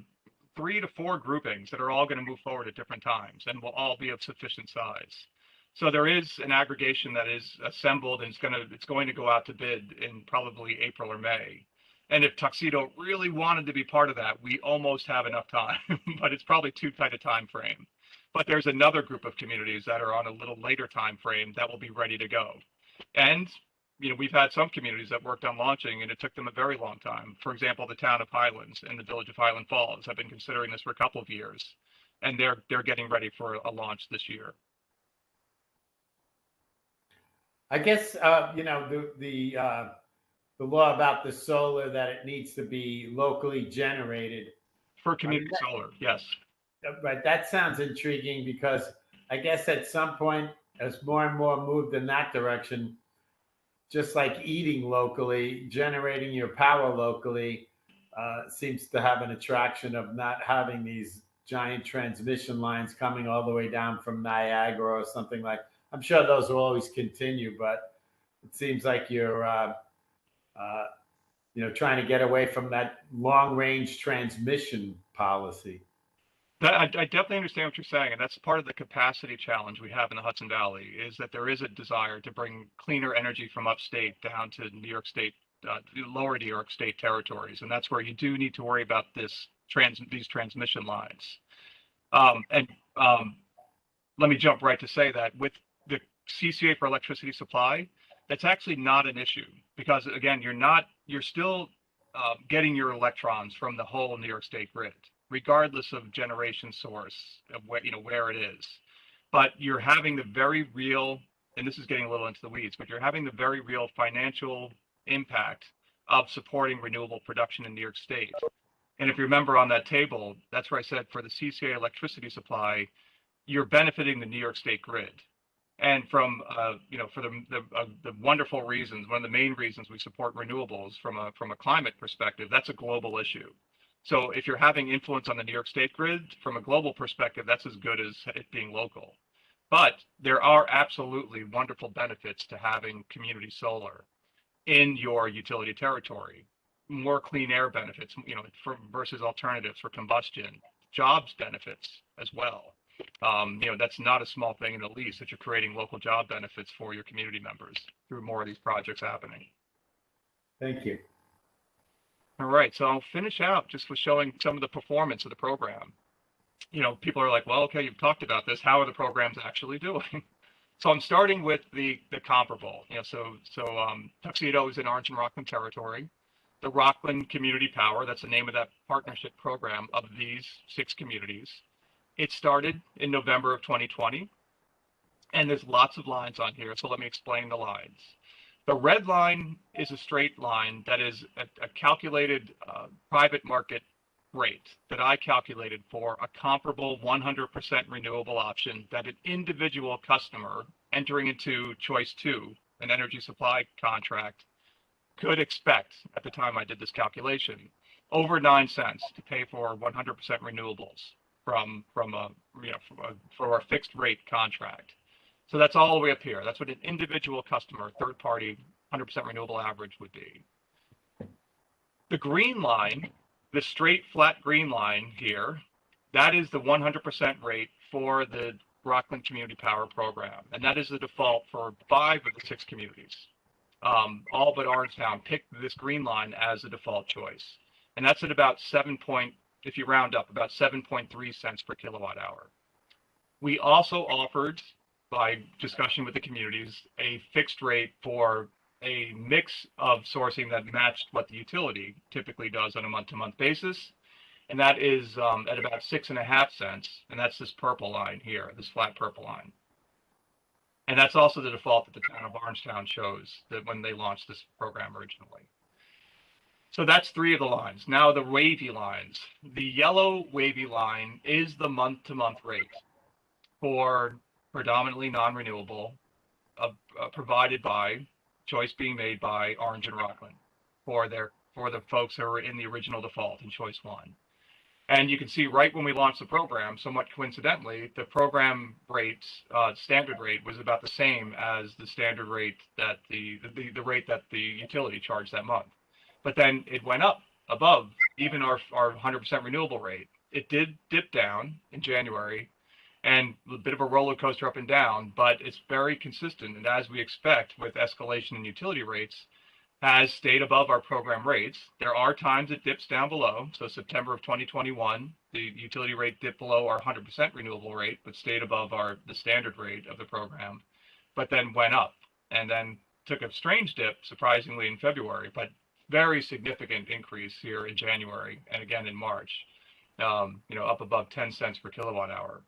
3 to 4 groupings that are all going to move forward at different times and will all be of sufficient size. So there is an aggregation that is assembled, and it's going to go out to bid in probably April or May. And if Tuxedo really wanted to be part of that, we almost have enough time, but it's probably too tight a time frame. But there's another group of communities that are on a little later time frame that will be ready to go. And we've had some communities that worked on launching, and it took them a very long time. For example, the town of Highlands and the village of Highland Falls have been considering this for a couple of years, and they're getting ready for a launch this year. I guess the law about the solar, that it needs to be locally generated For community solar, yes. Right, that sounds intriguing, because I guess at some point, as more and more moved in that direction, just like eating locally, generating your power locally seems to have an attraction of not having these giant transmission lines coming all the way down from Niagara or something like. I'm sure those will always continue, but it seems like you're trying to get away from that long range transmission policy. I definitely understand what you're saying, and that's part of the capacity challenge we have in the Hudson Valley, is that there is a desire to bring cleaner energy from upstate down to New York State, lower New York State territories, and that's where you do need to worry about these transmission lines. Let me jump right to say that with the CCA for electricity supply, that's actually not an issue, because again, you're still getting your electrons from the whole New York State grid, regardless of generation source of where it is. But you're having the very real, and this is getting a little into the weeds, but you're having the very real financial impact of supporting renewable production in New York State. And if you remember on that table, that's where I said for the CCA electricity supply, you're benefiting the New York State grid. And from for the wonderful reasons, one of the main reasons we support renewables from a climate perspective, that's a global issue. So if you're having influence on the New York State grid from a global perspective, that's as good as it being local. But there are absolutely wonderful benefits to having community solar in your utility territory. More clean air benefits, versus alternatives for combustion, jobs benefits as well. That's not a small thing in the least, that you're creating local job benefits for your community members through more of these projects happening. Thank you. All right, so I'll finish out just with showing some of the performance of the program. People are like, well, okay, you've talked about this. How are the programs actually doing? So I'm starting with the comparable. Tuxedo is in Orange and Rockland territory. The Rockland Community Power, that's the name of that partnership program of these 6 communities. It started in November of 2020, and there's lots of lines on here, so let me explain the lines. The red line is a straight line that is a calculated private market rate that I calculated for a comparable 100% renewable option that an individual customer entering into choice 2, an energy supply contract, could expect at the time I did this calculation, over 9 cents to pay for 100% renewables for a fixed rate contract. So that's all the way up here. That's what an individual customer, third party, 100% renewable average would be. The green line, the straight flat green line here, that is the 100% rate for the Rockland Community Power Program. And that is the default for 5 of the 6 communities. All but Orangetown picked this green line as the default choice. And that's at about if you round up, about 7.3 cents per kilowatt hour. We also offered, by discussion with the communities, a fixed rate for a mix of sourcing that matched what the utility typically does on a month-to-month basis. And that is at about 6.5 cents. And that's this purple line here, this flat purple line. And that's also the default that the town of Orangetown chose that when they launched this program originally. So that's 3 of the lines. Now the wavy lines. The yellow wavy line is the month-to-month rate for predominantly non-renewable, provided by, choice being made by Orange and Rockland for the folks who are in the original default in choice 1. And you can see right when we launched the program, somewhat coincidentally, the program rate, standard rate, was about the same as the standard rate that the rate that the utility charged that month. But then it went up above even our 100% renewable rate. It did dip down in January, and a bit of a roller coaster up and down, but it's very consistent. And as we expect with escalation in utility rates, has stayed above our program rates. There are times it dips down below. So September of 2021, the utility rate dipped below our 100% renewable rate, but stayed above the standard rate of the program, but then went up and then took a strange dip, surprisingly, in February, but very significant increase here in January and again in March, up above 10 cents per kilowatt hour.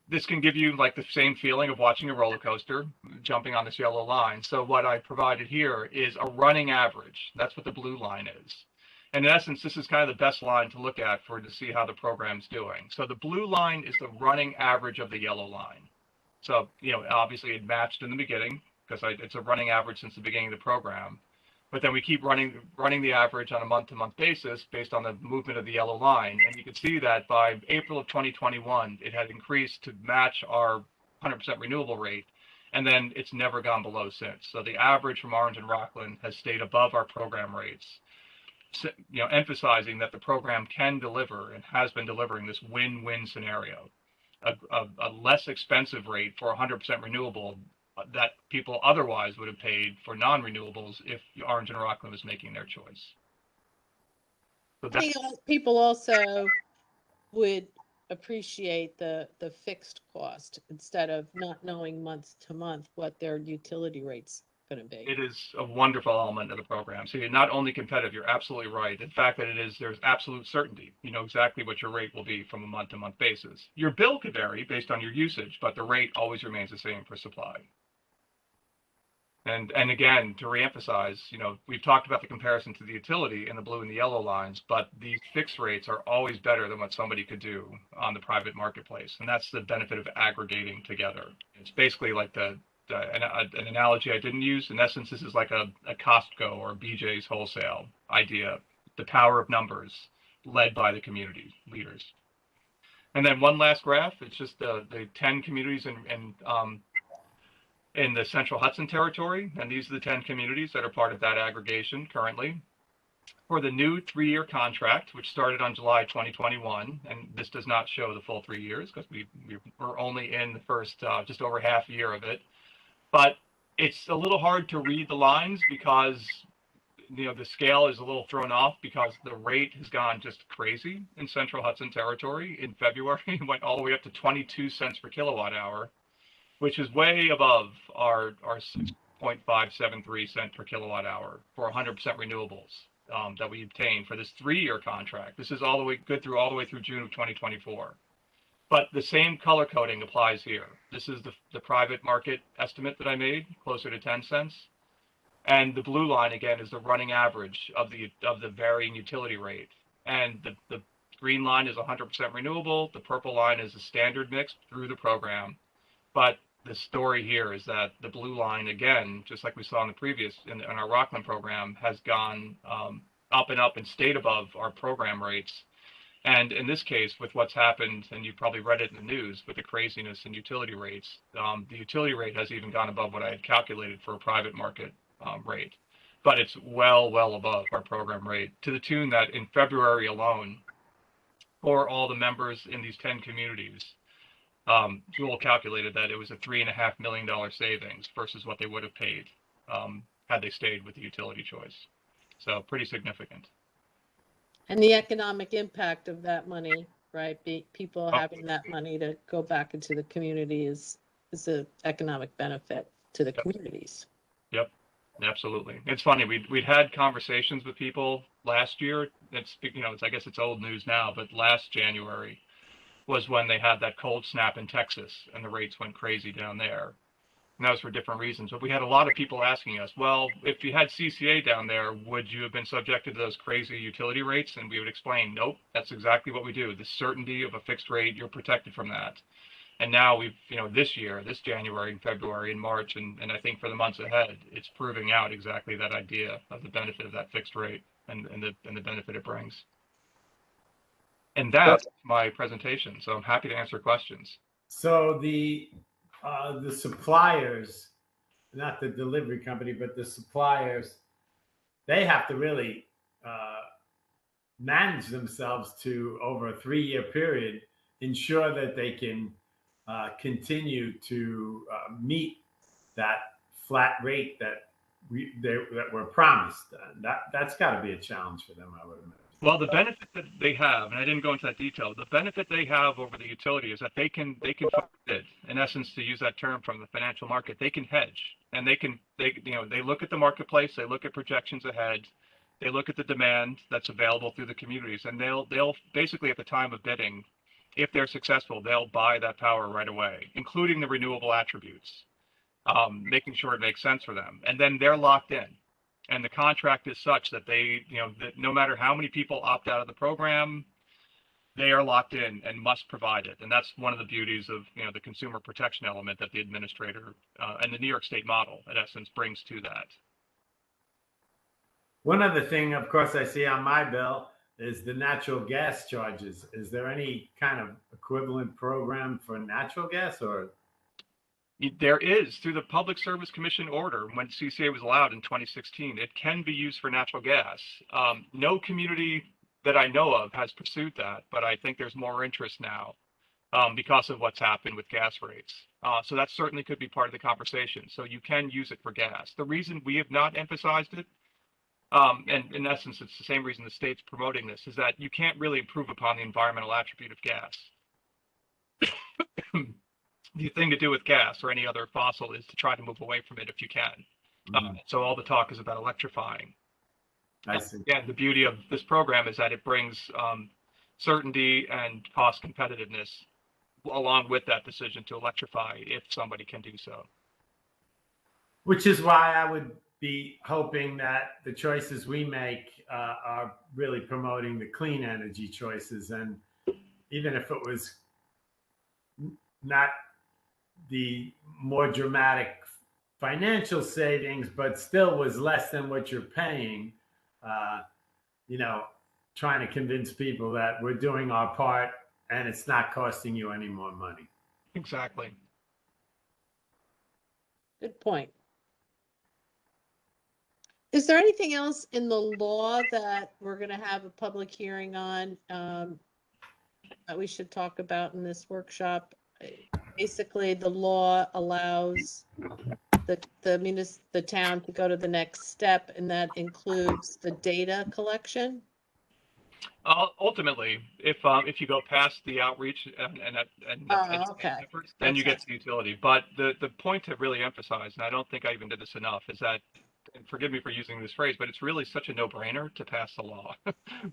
This can give you like the same feeling of watching a roller coaster, jumping on this yellow line. So what I provided here is a running average. That's what the blue line is. And in essence, this is kind of the best line to look at to see how the program's doing. So the blue line is the running average of the yellow line. So, obviously it matched in the beginning because it's a running average since the beginning of the program. But then we keep running the average on a month-to-month basis based on the movement of the yellow line. And you can see that by April of 2021, it had increased to match our 100% renewable rate. And then it's never gone below since. So the average from Orange and Rockland has stayed above our program rates, emphasizing that the program can deliver and has been delivering this win-win scenario, a less expensive rate for 100% renewable that people otherwise would have paid for non-renewables if Orange and Rockland was making their choice. So I think people also would appreciate the fixed cost instead of not knowing month to month what their utility rate's going to be. it is a wonderful element of the program. So you're not only competitive, you're absolutely right. The fact that there's absolute certainty. You know exactly what your rate will be from a month-to-month basis. Your bill could vary based on your usage, but the rate always remains the same for supply. And again, to reemphasize, we've talked about the comparison to the utility in the blue and the yellow lines, but these fixed rates are always better than what somebody could do on the private marketplace. And that's the benefit of aggregating together. It's basically like an analogy I didn't use. In essence, this is like a Costco or BJ's wholesale idea, the power of numbers led by the community leaders. And then one last graph, it's just the 10 communities in the Central Hudson territory, and these are the 10 communities that are part of that aggregation currently. For the new 3-year contract, which started on July 2021, and this does not show the full 3 years because we're only in the first just over half year of it, but it's a little hard to read the lines because the scale is a little thrown off because the rate has gone just crazy in Central Hudson territory. In February, it went all the way up to 22 cents per kilowatt hour, which is way above our 6.573 cent per kilowatt hour for 100% renewables that we obtained for this 3-year contract. This is all the way through June of 2024. But the same color coding applies here. This is the private market estimate that I made, closer to 10 cents. And the blue line, again, is the running average of the varying utility rate. And the green line is 100% renewable. The purple line is a standard mix through the program. But the story here is that the blue line, again, just like we saw in the previous, in our Rockland program, has gone up and up and stayed above our program rates. And in this case, with what's happened, and you've probably read it in the news, with the craziness in utility rates, the utility rate has even gone above what I had calculated for a private market rate. But it's well above our program rate, to the tune that in February alone, for all the members in these 10 communities, Jewel calculated that it was a $3.5 million savings versus what they would have paid had they stayed with the utility choice. So pretty significant. And the economic impact of that money, right? People having that money to go back into the community is an economic benefit to the communities. Yep, absolutely. It's funny. We'd had conversations with people last year. I guess it's old news now, but last January was when they had that cold snap in Texas and the rates went crazy down there. And that was for different reasons. But we had a lot of people asking us, well, if you had CCA down there, would you have been subjected to those crazy utility rates? And we would explain, nope, that's exactly what we do. The certainty of a fixed rate, you're protected from that. And now we've, this year, this January and February and March, and I think for the months ahead, it's proving out exactly that idea of the benefit of that fixed rate and the benefit it brings. And that's my presentation. So I'm happy to answer questions. So the suppliers, not the delivery company, but the suppliers, they have to really manage themselves to, over a 3-year period, ensure that they can continue to meet that flat rate that that were promised. That's got to be a challenge for them, I would imagine. Well, the benefit that they have, and I didn't go into that detail, the benefit they have over the utility is that they can it, in essence, to use that term from the financial market, they can hedge, and they look at the marketplace, they look at projections ahead, they look at the demand that's available through the communities, and they'll basically at the time of bidding, if they're successful, they'll buy that power right away, including the renewable attributes, making sure it makes sense for them, and then they're locked in. And the contract is such that that no matter how many people opt out of the program, they are locked in and must provide it. And that's one of the beauties of, the consumer protection element that the administrator and the New York State model, in essence, brings to that. One other thing, of course, I see on my bill is the natural gas charges. Is there any kind of equivalent program for natural gas, or? There is, through the Public Service Commission order, when CCA was allowed in 2016, it can be used for natural gas. No community that I know of has pursued that, but I think there's more interest now because of what's happened with gas rates. So that certainly could be part of the conversation. So you can use it for gas. The reason we have not emphasized it, and in essence, it's the same reason the state's promoting this, is that you can't really improve upon the environmental attribute of gas. The thing to do with gas or any other fossil is to try to move away from it if you can. So all the talk is about electrifying. I see. Yeah, the beauty of this program is that it brings certainty and cost competitiveness along with that decision to electrify if somebody can do so. Which is why I would be hoping that the choices we make are really promoting the clean energy choices. And even if it was not the more dramatic financial savings, but still was less than what you're paying, trying to convince people that we're doing our part and it's not costing you any more money. Exactly. Good point. Is there anything else in the law that we're going to have a public hearing on that we should talk about in this workshop? Basically, the law allows the town to go to the next step, and that includes the data collection. Ultimately, if you go past the outreach and Okay. efforts, then you get to the utility. But the point to really emphasize, and I don't think I even did this enough, is that, and forgive me for using this phrase, but it's really such a no-brainer to pass the law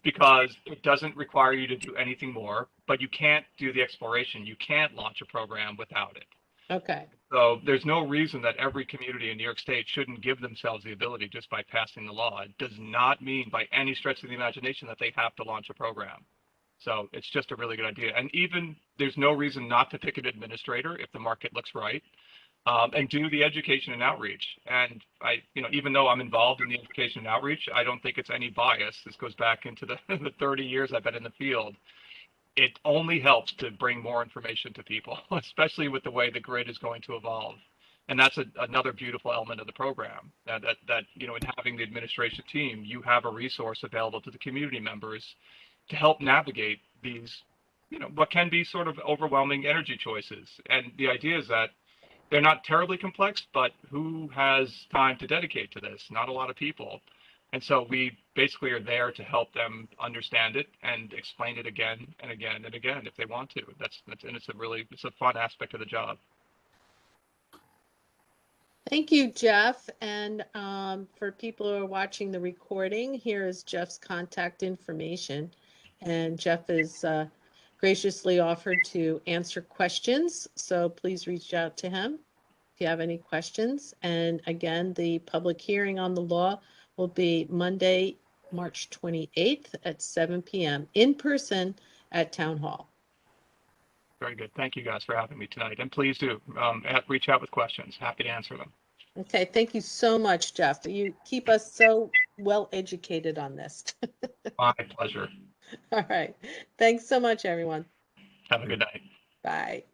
because it doesn't require you to do anything more, but you can't do the exploration. You can't launch a program without it. Okay. So there's no reason that every community in New York State shouldn't give themselves the ability just by passing the law. It does not mean by any stretch of the imagination that they have to launch a program. So it's just a really good idea. And even there's no reason not to pick an administrator if the market looks right. And do the education and outreach. And even though I'm involved in the education and outreach, I don't think it's any bias. This goes back into the 30 years I've been in the field. It only helps to bring more information to people, especially with the way the grid is going to evolve. And that's another beautiful element of the program, that in having the administration team, you have a resource available to the community members to help navigate these, what can be sort of overwhelming energy choices. And the idea is that they're not terribly complex, but who has time to dedicate to this? Not a lot of people. And so we basically are there to help them understand it and explain it again and again and again if they want to. And it's a fun aspect of the job. Thank you, Jeff. And for people who are watching the recording, here is Jeff's contact information. And Jeff is graciously offered to answer questions. So please reach out to him if you have any questions. And again, the public hearing on the law will be Monday, March 28th at 7 p.m. in person at Town Hall. Very good. Thank you guys for having me tonight. And please do reach out with questions. Happy to answer them. Okay. Thank you so much, Jeff. You keep us so well educated on this. My pleasure. All right. Thanks so much, everyone. Have a good night. Bye.